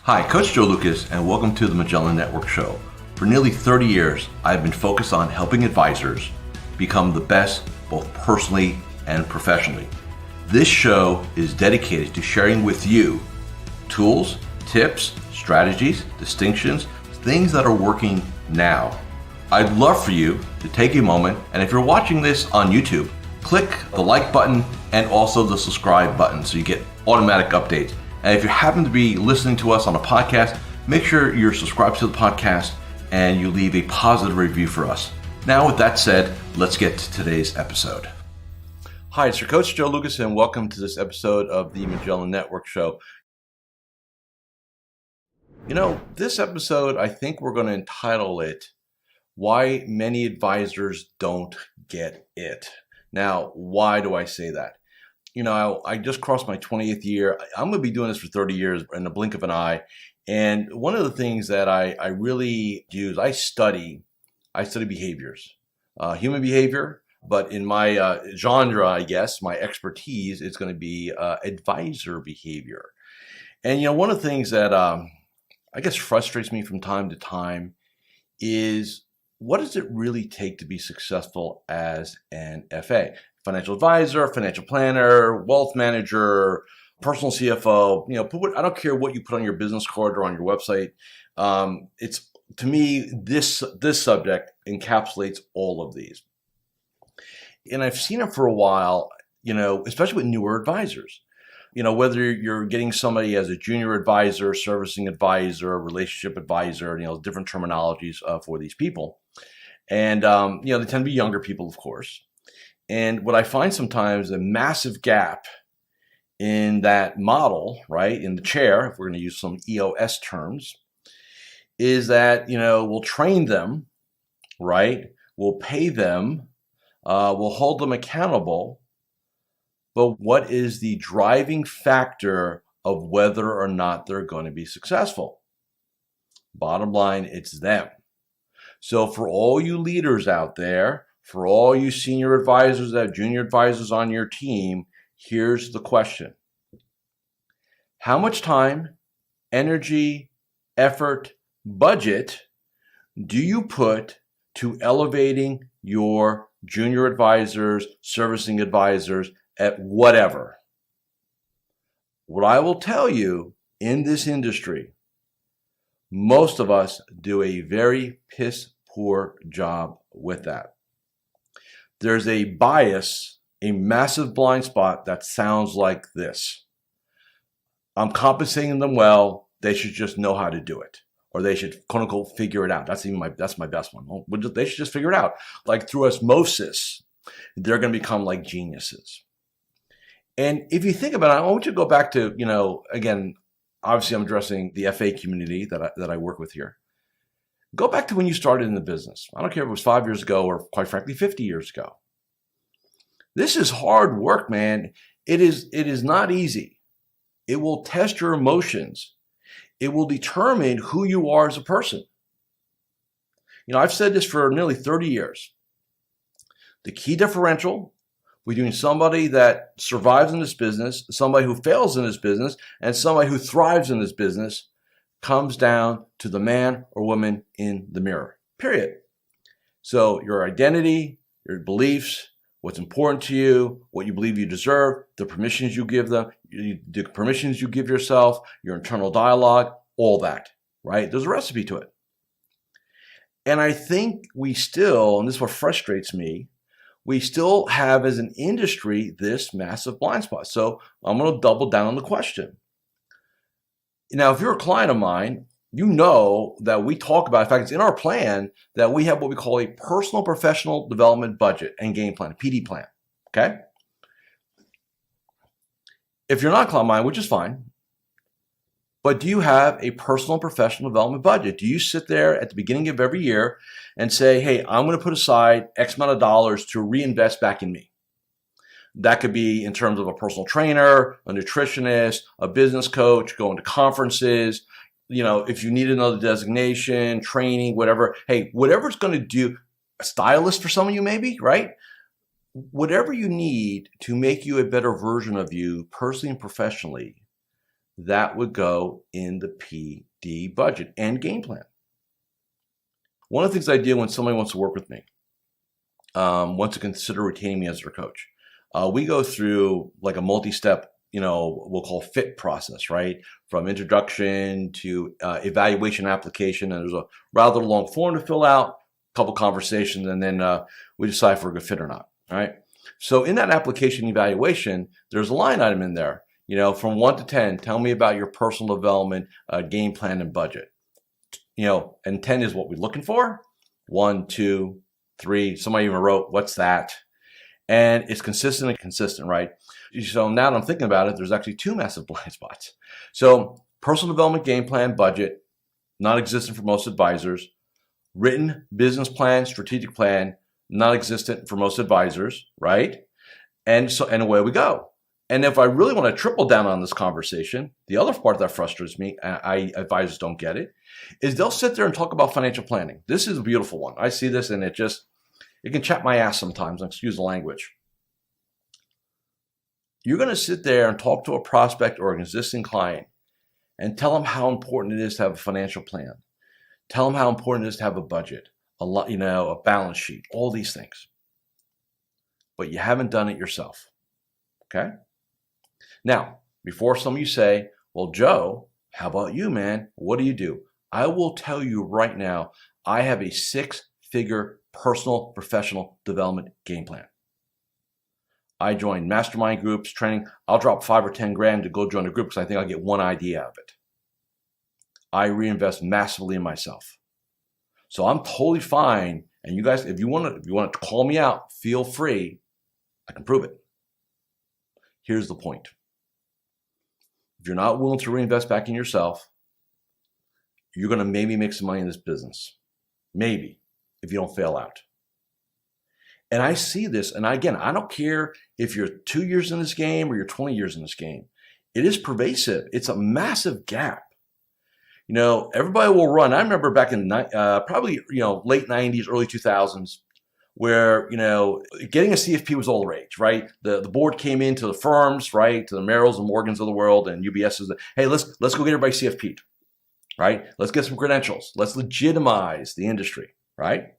Hi, Coach Joe Lucas, and welcome to the Magellan Network Show. For nearly 30 years, I've been focused on helping advisors become the best both personally and professionally. This show is dedicated to sharing with you tools, tips, strategies, distinctions, things that are working now. I'd love for you to take a moment, and if you're watching this on YouTube, click the like button and also the subscribe button so you get automatic updates. And if you happen to be listening to us on a podcast, make sure you're subscribed to the podcast and you leave a positive review for us. Now, with that said, let's get to today's episode. Hi, it's your Coach Joe Lucas, and welcome to this episode of the Magellan Network Show. You know, this episode, I think we're going to entitle it, Why Many Advisors Don't Get It. Now, why do I say that? You know, I just crossed my 20th year. I'm going to be doing this for 30 years in the blink of an eye. And one of the things that I really do is I study behaviors, human behavior. But in my genre, I guess, my expertise is going to be advisor behavior. And, you know, one of the things that I guess frustrates me from time to time is, what does it really take to be successful as an FA? Financial advisor, financial planner, wealth manager, personal CFO, you know, I don't care what you put on your business card or on your website. It's, to me, this subject encapsulates all of these. And I've seen it for a while, you know, especially with newer advisors. You know, whether you're getting somebody as a junior advisor, servicing advisor, relationship advisor, you know, different terminologies for these people. And, you know, they tend to be younger people, of course. And what I find sometimes a massive gap in that model, right, in the chair, if we're going to use some EOS terms, is that, you know, we'll train them, right? We'll pay them, we'll hold them accountable. But what is the driving factor of whether or not they're going to be successful? Bottom line, it's them. So for all you leaders out there, for all you senior advisors that have junior advisors on your team, here's the question. How much time, energy, effort, budget do you put to elevating your junior advisors, servicing advisors at whatever? What I will tell you, in this industry, most of us do a very piss poor job with that. There's a bias, a massive blind spot that sounds like this. I'm compensating them well. They should just know how to do it. Or they should, quote unquote, figure it out. That's my best one. They should just figure it out. Like through osmosis, they're going to become like geniuses. And if you think about it, I want you to go back to, you know, again, obviously I'm addressing the FA community that I work with here. Go back to when you started in the business. I don't care if it was 5 years ago or, quite frankly, 50 years ago. This is hard work, man. It is not easy. It will test your emotions. It will determine who you are as a person. You know, I've said this for nearly 30 years. The key differential between somebody that survives in this business, somebody who fails in this business, and somebody who thrives in this business comes down to the man or woman in the mirror, period. So your identity, your beliefs, what's important to you, what you believe you deserve, the permissions you give them, the permissions you give yourself, your internal dialogue, all that, right? There's a recipe to it. And I think we still, and this is what frustrates me, we still have as an industry this massive blind spot. So I'm going to double down on the question. Now, if you're a client of mine, you know that we talk about, in fact, it's in our plan that we have what we call a personal professional development budget and game plan, a PD plan, okay? If you're not a client of mine, which is fine, but do you have a personal professional development budget? Do you sit there at the beginning of every year and say, hey, I'm going to put aside X amount of dollars to reinvest back in me? That could be in terms of a personal trainer, a nutritionist, a business coach, going to conferences, you know, if you need another designation, training, whatever. Hey, whatever it's going to do, a stylist for some of you maybe, right? Whatever you need to make you a better version of you personally and professionally, that would go in the PD budget and game plan. One of the things I do when somebody wants to work with me, wants to consider retaining me as their coach, we go through like a multi-step, we'll call fit process, right? From introduction to evaluation application. And there's a rather long form to fill out, a couple conversations, and then we decide if we're a good fit or not, all right? So in that application evaluation, there's a line item in there, from 1 to 10, tell me about your personal development, game plan, and budget. And 10 is what we're looking for. 1, 2, 3, somebody even wrote, what's that? And it's consistent, right? So now that I'm thinking about it, there's actually 2 massive blind spots. So personal development, game plan, budget, non-existent for most advisors. Written business plan, strategic plan, non-existent for most advisors, right? And away we go. And if I really want to triple down on this conversation, the other part that frustrates me, advisors don't get it, is they'll sit there and talk about financial planning. This is a beautiful one. I see this and it can chap my ass sometimes, excuse the language. You're going to sit there and talk to a prospect or an existing client and tell them how important it is to have a financial plan. Tell them how important it is to have a budget, a balance sheet, all these things. But you haven't done it yourself, okay? Now, before some of you say, well, Joe, how about you, man? What do? I will tell you right now, I have a 6-figure personal professional development game plan. I join mastermind groups, training. I'll drop 5 or 10 grand to go join a group because I think I'll get one idea out of it. I reinvest massively in myself. So I'm totally fine. And you guys, if you want to call me out, feel free. I can prove it. Here's the point. If you're not willing to reinvest back in yourself, you're going to maybe make some money in this business. Maybe, if you don't fail out. And I see this, and again, I don't care if you're 2 years in this game or you're 20 years in this game. It is pervasive. It's a massive gap. Everybody will run. I remember back in probably late 90s, early 2000s, where getting a CFP was all the rage, right? The board came into the firms, right, to the Merrills and Morgans of the world, and UBS's. Hey, let's go get everybody CFP'd, right? Let's get some credentials. Let's legitimize the industry, right?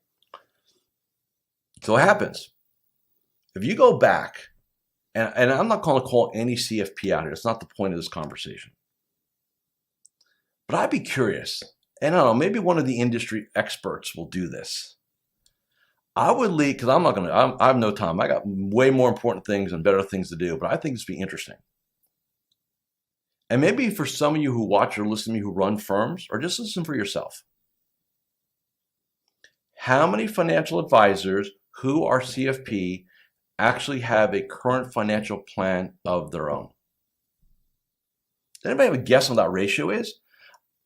So what happens? If you go back, and I'm not going to call any CFP out here. It's not the point of this conversation. But I'd be curious, and I don't know, maybe one of the industry experts will do this. I would leave, because I have no time. I got way more important things and better things to do, but I think this would be interesting. And maybe for some of you who watch or listen to me who run firms, or just listen for yourself. How many financial advisors who are CFP actually have a current financial plan of their own? Does anybody have a guess on what that ratio is?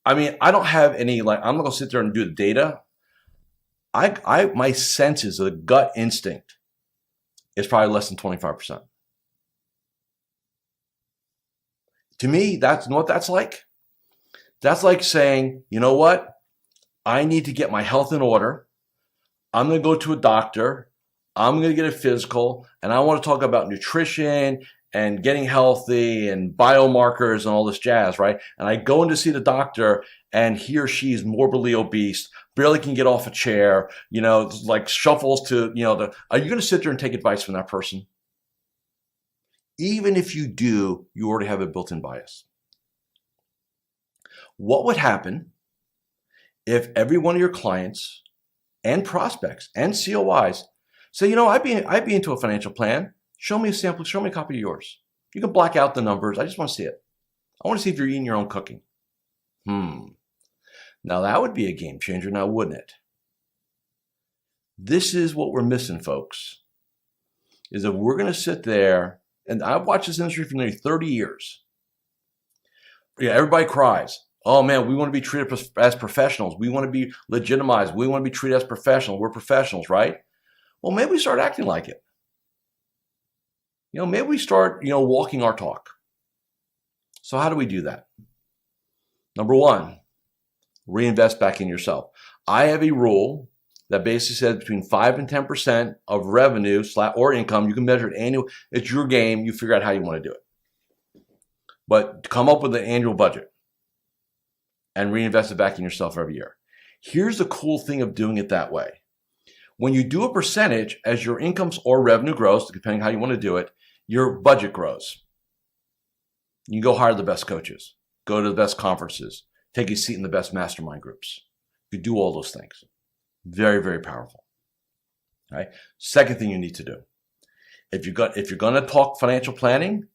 I mean, I don't have any, I'm not going to sit there and do the data. My sense is the gut instinct is probably less than 25%. To me, that's what that's like. That's like saying, you know what? I need to get my health in order. I'm going to go to a doctor. I'm going to get a physical, and I want to talk about nutrition and getting healthy and biomarkers and all this jazz, right? And I go in to see the doctor, and he or she is morbidly obese, barely can get off a chair, like shuffles to, are you going to sit there and take advice from that person? Even if you do, you already have a built-in bias. What would happen if every one of your clients and prospects and COIs say, I'd be into a financial plan. Show me a sample. Show me a copy of yours. You can black out the numbers. I just want to see it. I want to see if you're eating your own cooking. Now that would be a game changer now, wouldn't it? This is what we're missing, folks, is that we're going to sit there, and I've watched this industry for nearly 30 years. Yeah, everybody cries. Oh man, we want to be treated as professionals. We want to be legitimized. We want to be treated as professionals. We're professionals, right? Well, maybe we start acting like it. Maybe we start, walking our talk. So how do we do that? Number one, reinvest back in yourself. I have a rule that basically says between 5 and 10% of revenue or income, you can measure it annually. It's your game. You figure out how you want to do it. but come up with an annual budget and reinvest it back in yourself every year. Here's the cool thing of doing it that way. When you do a percentage, as your incomes or revenue grows, depending how you want to do it, your budget grows. You go hire the best coaches, go to the best conferences, take a seat in the best mastermind groups. You do all those things. Very, very powerful. All right. Second thing you need to do, if you're going to talk financial planning,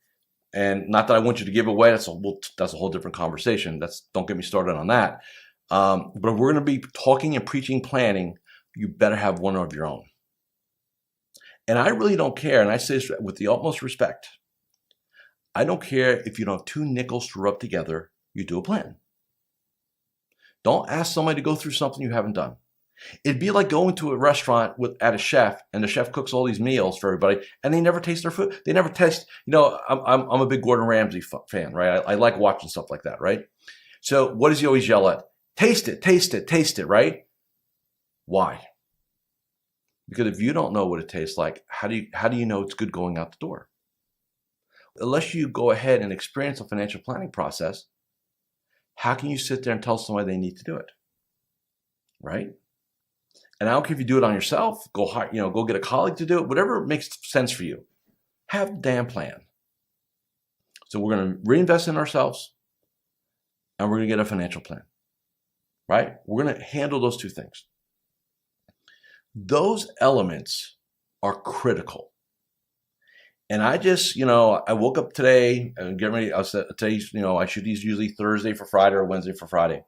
and not that I want you to give away, that's a whole different conversation. Don't get me started on that. But if we're going to be talking and preaching planning, you better have one of your own. And I really don't care, and I say this with the utmost respect. I don't care if you don't have two nickels to rub together, you do a plan. Don't ask somebody to go through something you haven't done. It'd be like going to a restaurant at a chef, and the chef cooks all these meals for everybody, and they never taste their food. They never taste. I'm a big Gordon Ramsay fan, right? I like watching stuff like that, right? So what does he always yell at? Taste it, taste it, taste it, right? Why? Because if you don't know what it tastes like, how do you know it's good going out the door? Unless you go ahead and experience a financial planning process, how can you sit there and tell somebody they need to do it? Right? And I don't care if you do it on yourself, go get a colleague to do it, whatever makes sense for you. Have a damn plan. So we're going to reinvest in ourselves, and we're going to get a financial plan. Right? We're going to handle those two things. Those elements are critical. And I just, I woke up today and get ready. Today's, I shoot these usually Thursday for Friday or Wednesday for Friday.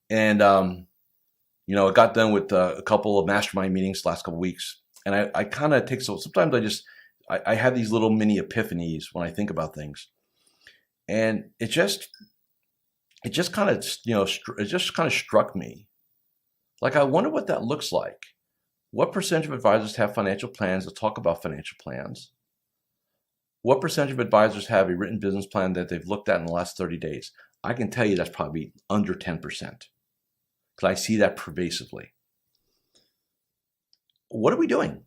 And, I got done with a couple of mastermind meetings the last couple of weeks. And I kind of sometimes I have these little mini epiphanies when I think about things. And it just kind of struck me. Like, I wonder what that looks like. What percentage of advisors have financial plans that talk about financial plans? What percentage of advisors have a written business plan that they've looked at in the last 30 days? I can tell you that's probably under 10%, because I see that pervasively. What are we doing?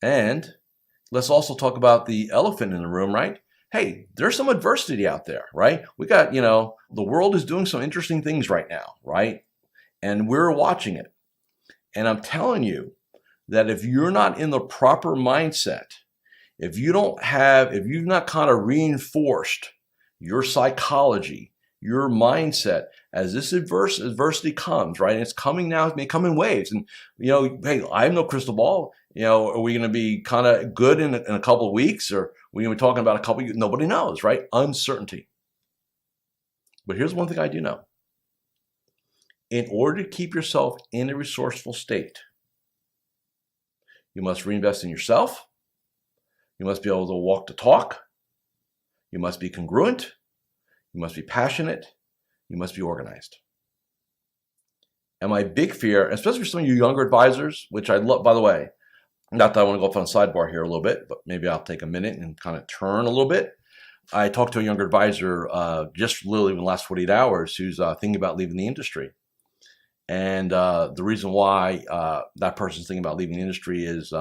And let's also talk about the elephant in the room, right? Hey, there's some adversity out there, right? We got, the world is doing some interesting things right now, right? And we're watching it. And I'm telling you that if you're not in the proper mindset, if you've not kind of reinforced your psychology, your mindset, as this adversity comes, right? And it's coming now, it may come in waves. And, hey, I have no crystal ball. Are we going to be kind of good in a couple of weeks, or are we going to be talking about a couple of years? Nobody knows, right? Uncertainty. But here's one thing I do know. In order to keep yourself in a resourceful state, you must reinvest in yourself. You must be able to walk the talk. You must be congruent. You must be passionate. You must be organized. And my big fear, especially for some of you younger advisors, which I love, by the way, not that I want to go off on a sidebar here a little bit, but maybe I'll take a minute and kind of turn a little bit. I talked to a younger advisor just literally in the last 48 hours who's thinking about leaving the industry. And the reason why that person's thinking about leaving the industry is,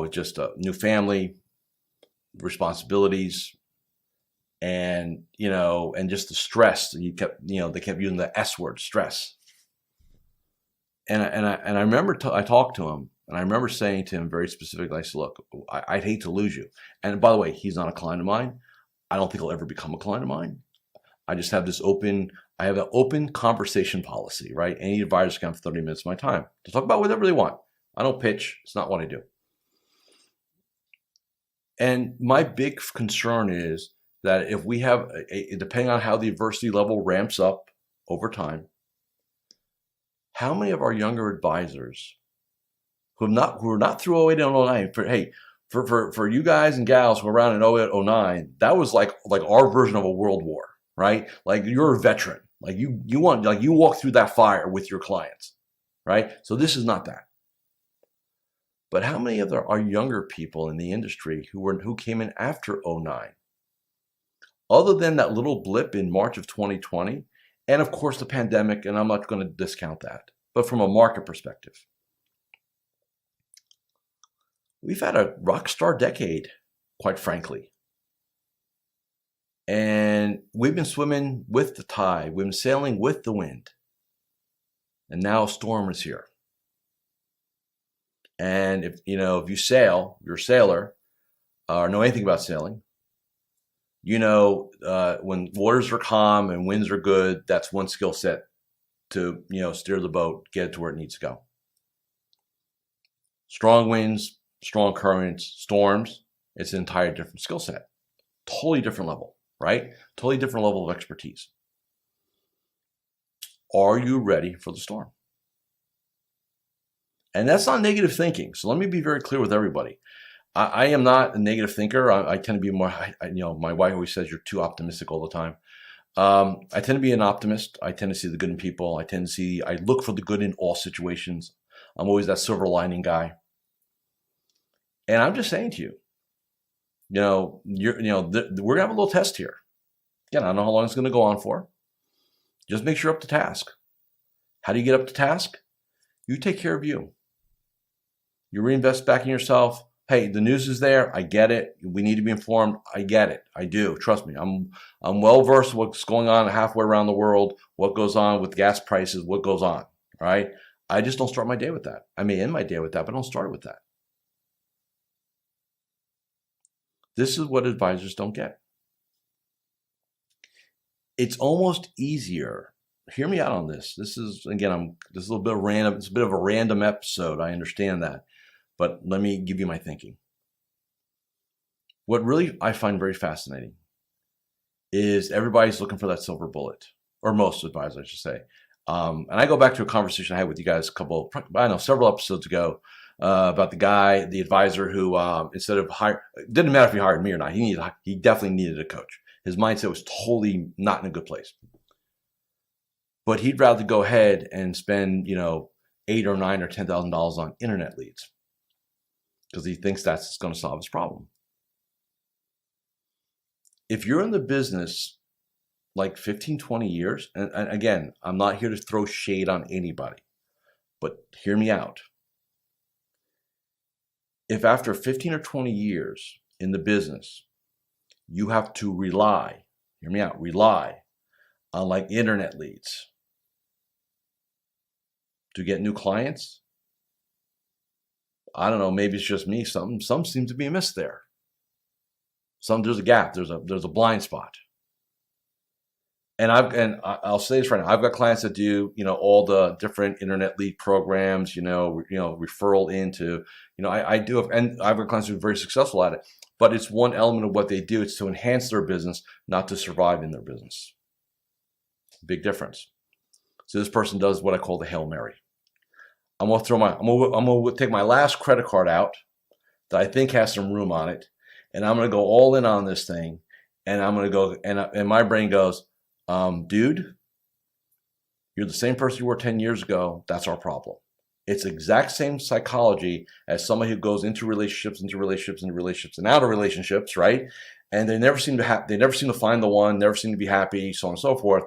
just a new family, responsibilities, and just the stress that they kept using the S word, stress. And I remember I talked to him, and I remember saying to him very specifically, I said, look, I'd hate to lose you. And by the way, he's not a client of mine. I don't think he'll ever become a client of mine. I just have I have an open conversation policy, right? Any advisor can have 30 minutes of my time to talk about whatever they want. I don't pitch. It's not what I do. And my big concern is that if we have, depending on how the adversity level ramps up over time, how many of our younger advisors who are not through 08 and 09, for you guys and gals who were around in 08, 09, that was like our version of a world war, right? Like, you're a veteran. Like you walk through that fire with your clients, right? So this is not that. But how many of our younger people in the industry who came in after 09, other than that little blip in March of 2020, and of course the pandemic, and I'm not going to discount that, but from a market perspective, we've had a rock star decade, quite frankly. And we've been swimming with the tide. We've been sailing with the wind. And now a storm is here. And if you sail, you're a sailor, or know anything about sailing, when waters are calm and winds are good, that's one skill set to, steer the boat, get it to where it needs to go. Strong winds, strong currents, storms, it's an entire different skill set. Totally different level, right? Totally different level of expertise. Are you ready for the storm? And that's not negative thinking. So let me be very clear with everybody. I am not a negative thinker. I tend to be more, my wife always says you're too optimistic all the time. I tend to be an optimist. I tend to see the good in people. I look for the good in all situations. I'm always that silver lining guy. And I'm just saying to you, we're gonna have a little test here. Again, I don't know how long it's gonna go on for. Just make sure you're up to task. How do you get up to task? You take care of you. You reinvest back in yourself. Hey, the news is there. I get it. We need to be informed. I get it. I do. Trust me. I'm well versed in what's going on halfway around the world, what goes on with gas prices, what goes on. All right. I just don't start my day with that. I may end my day with that, but I don't start with that. This is what advisors don't get. It's almost easier. Hear me out on this. This is a little bit of random. It's a bit of a random episode. I understand that. But let me give you my thinking. What really I find very fascinating is everybody's looking for that silver bullet, or most advisors, I should say. And I go back to a conversation I had with you guys several episodes ago about the advisor who instead of it didn't matter if he hired me or not. He definitely needed a coach. His mindset was totally not in a good place. But he'd rather go ahead and spend, $8 or $9 or $10,000 on internet leads, because he thinks that's going to solve his problem. If you're in the business like 15, 20 years, and again, I'm not here to throw shade on anybody, but hear me out. If after 15 or 20 years in the business, you have to rely on like internet leads to get new clients, I don't know, maybe it's just me. Some seem to be amiss there. There's a gap. There's a blind spot. And I'll say this right now. I've got clients that do, all the different internet lead programs, referral into, I do have, and I've got clients who are very successful at it. But it's one element of what they do. It's to enhance their business, not to survive in their business. Big difference. So this person does what I call the Hail Mary. I'm gonna take my last credit card out that I think has some room on it, and I'm gonna go all in on this thing, and I'm gonna go and my brain goes, dude, you're the same person you were 10 years ago. That's our problem. It's the exact same psychology as somebody who goes into relationships, and out of relationships, right? And they never seem to find the one, never seem to be happy, so on and so forth.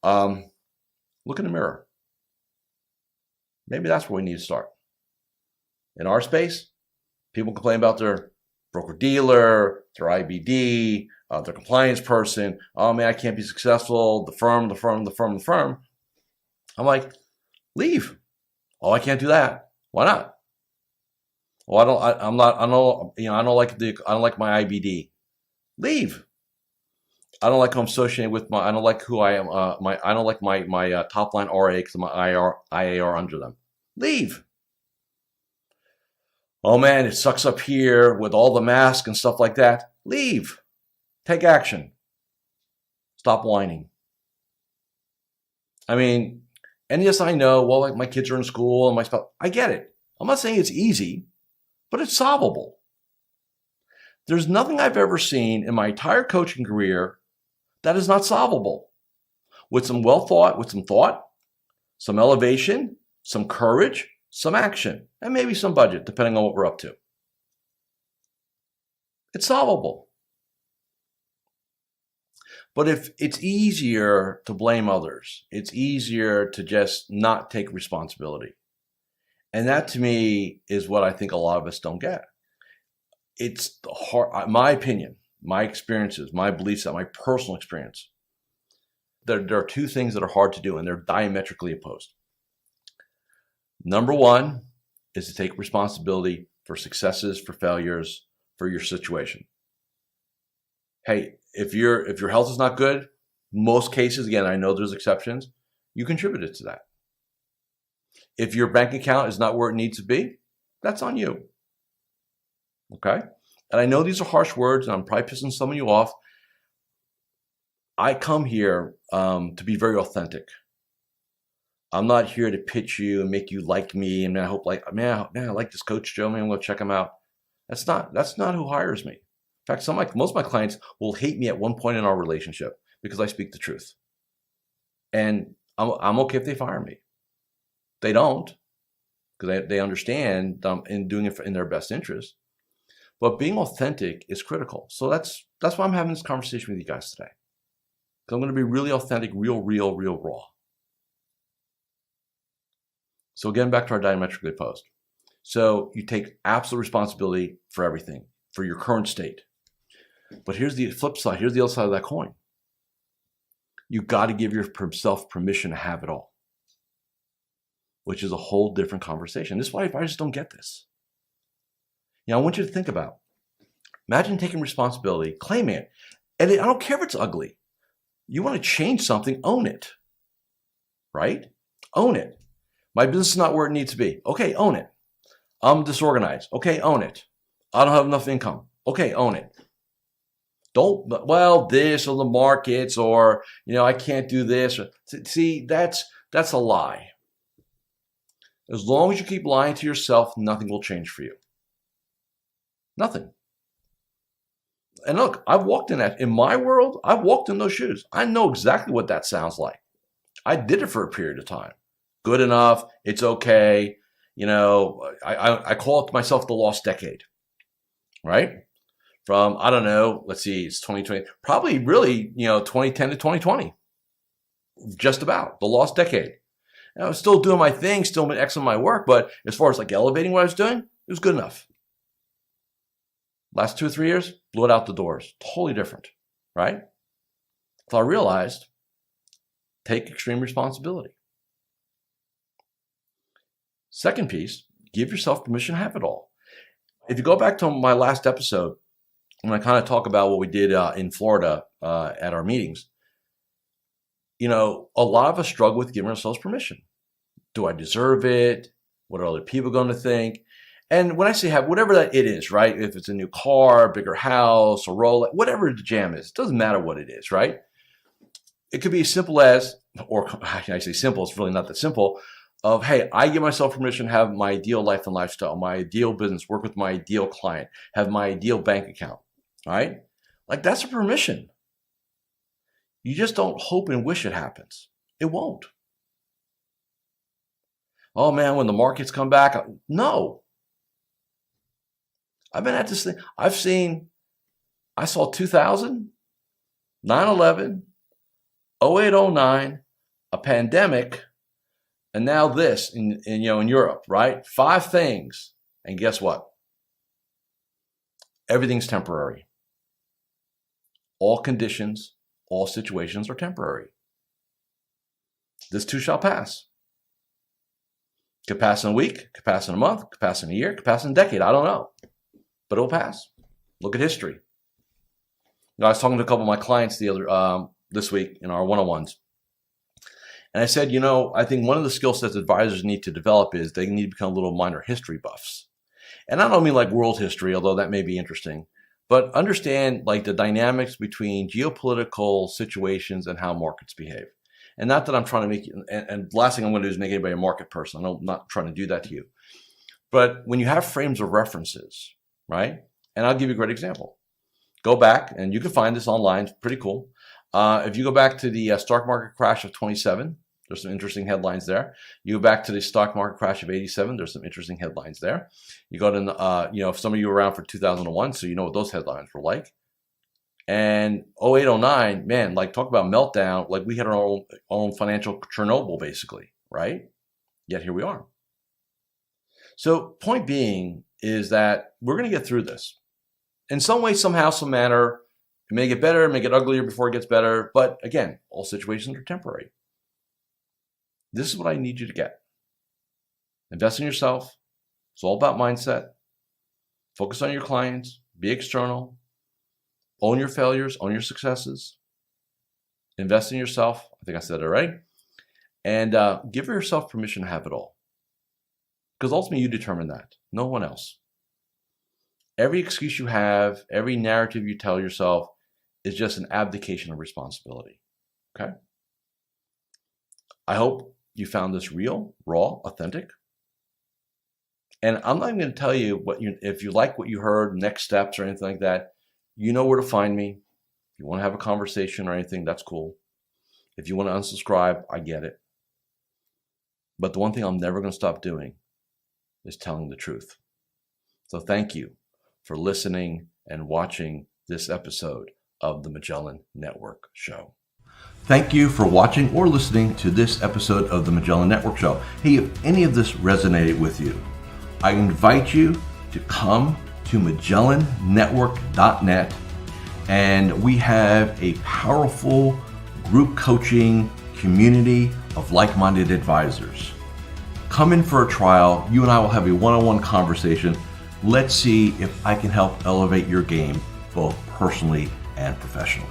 Look in the mirror. Maybe that's where we need to start. In our space, people complain about their broker-dealer, their IBD, their compliance person. Oh man, I can't be successful. The firm. I'm like, leave. Oh, I can't do that. Why not? Well, I don't like my IBD. Leave. I don't like who I'm associated with. I don't like who I am. I don't like my top line RA because my IAR under them. Leave. Oh man, it sucks up here with all the masks and stuff like that. Leave. Take action. Stop whining. I mean, and yes, I know. Well, like my kids are in school and my stuff. I get it. I'm not saying it's easy, but it's solvable. There's nothing I've ever seen in my entire coaching career that is not solvable. With some thought, some elevation, some courage, some action, and maybe some budget, depending on what we're up to. It's solvable. But if it's easier to blame others, it's easier to just not take responsibility. And that to me is what I think a lot of us don't get. It's hard, my opinion. my experiences, my beliefs, my personal experience. There are two things that are hard to do, and they're diametrically opposed. Number one is to take responsibility for successes, for failures, for your situation. Hey, if your health is not good, most cases, again, I know there's exceptions, you contributed to that. If your bank account is not where it needs to be, that's on you. Okay? And I know these are harsh words, and I'm probably pissing some of you off. I come here to be very authentic. I'm not here to pitch you and make you like me. And I hope I like this Coach Joe. Man, I'm going to check him out. That's not who hires me. In fact, most of my clients will hate me at one point in our relationship because I speak the truth. And I'm okay if they fire me. They don't, because they understand in doing it in their best interest. But being authentic is critical. So that's why I'm having this conversation with you guys today. Because I'm going to be really authentic, real raw. So again, back to our diametrically opposed. So you take absolute responsibility for everything, for your current state. But here's the flip side. Here's the other side of that coin. You got to give yourself permission to have it all, which is a whole different conversation. This is why advisors don't get this. I want you to think about, imagine taking responsibility, claiming it. And I don't care if it's ugly. You want to change something, own it, right? Own it. My business is not where it needs to be. Okay, own it. I'm disorganized. Okay, own it. I don't have enough income. Okay, own it. This or the markets or, I can't do this. See, that's a lie. As long as you keep lying to yourself, nothing will change for you. Nothing. And look, I've walked in that. In my world, I've walked in those shoes. I know exactly what that sounds like. I did it for a period of time. Good enough. It's okay. I call it myself the lost decade, right? From, I don't know, let's see, it's 2020, probably really, 2010 to 2020, just about the lost decade. And I was still doing my thing, still excellent my work, but as far as like elevating what I was doing, it was good enough. Last 2 or 3 years, blew it out the doors. Totally different, right? So I realized, take extreme responsibility. Second piece, give yourself permission to have it all. If you go back to my last episode, when I kind of talk about what we did in Florida at our meetings, a lot of us struggle with giving ourselves permission. Do I deserve it? What are other people going to think? And when I say have, whatever that it is, right? If it's a new car, bigger house, a Rolex, whatever the jam is, it doesn't matter what it is, right? It could be as simple as, or I say simple, it's really not that simple, of, hey, I give myself permission to have my ideal life and lifestyle, my ideal business, work with my ideal client, have my ideal bank account, all right? Like that's a permission. You just don't hope and wish it happens. It won't. Oh man, when the markets come back, no. I've been at this thing. I saw 2000, 9/11, 08, 09, a pandemic, and now this in Europe, right? 5 things. And guess what? Everything's temporary. All conditions, all situations are temporary. This too shall pass. Could pass in a week, could pass in a month, could pass in a year, could pass in a decade. I don't know. But it'll pass. Look at history. I was talking to a couple of my clients this week in our one-on-ones. And I said, I think one of the skill sets advisors need to develop is they need to become little minor history buffs. And I don't mean like world history, although that may be interesting, but understand like the dynamics between geopolitical situations and how markets behave. And not that I'm trying to make you, and the last thing I'm going to do is make anybody a market person. I'm not trying to do that to you. But when you have frames of references, right? And I'll give you a great example. Go back, and you can find this online. It's pretty cool. If you go back to the stock market crash of 27, there's some interesting headlines there. You go back to the stock market crash of 87, there's some interesting headlines there. You go to, if some of you were around for 2001, so you know what those headlines were like. And 08, 09, man, like talk about meltdown, like we had our own financial Chernobyl basically, right? Yet here we are. So point being is that we're going to get through this. In some way, somehow, some manner, It may get better, it may get uglier before it gets better, but again, all situations are temporary. This is what I need you to get. Invest in yourself. It's all about mindset. Focus on your clients. Be external. Own your failures. Own your successes. Invest in yourself. I think I said it right. And give yourself permission to have it all. Because ultimately you determine that. No one else. Every excuse you have, every narrative you tell yourself is just an abdication of responsibility. Okay? I hope you found this real, raw, authentic. And I'm not even going to tell you if you like what you heard, next steps or anything like that. You know where to find me. If you want to have a conversation or anything, that's cool. If you want to unsubscribe, I get it. But the one thing I'm never going to stop doing is telling the truth. So thank you for listening and watching this episode of the Magellan Network Show. Thank you for watching or listening to this episode of the Magellan Network Show. Hey, if any of this resonated with you, I invite you to come to MagellanNetwork.net, and we have a powerful group coaching community of like-minded advisors. Come in for a trial. You and I will have a one-on-one conversation. Let's see if I can help elevate your game both personally and professionally.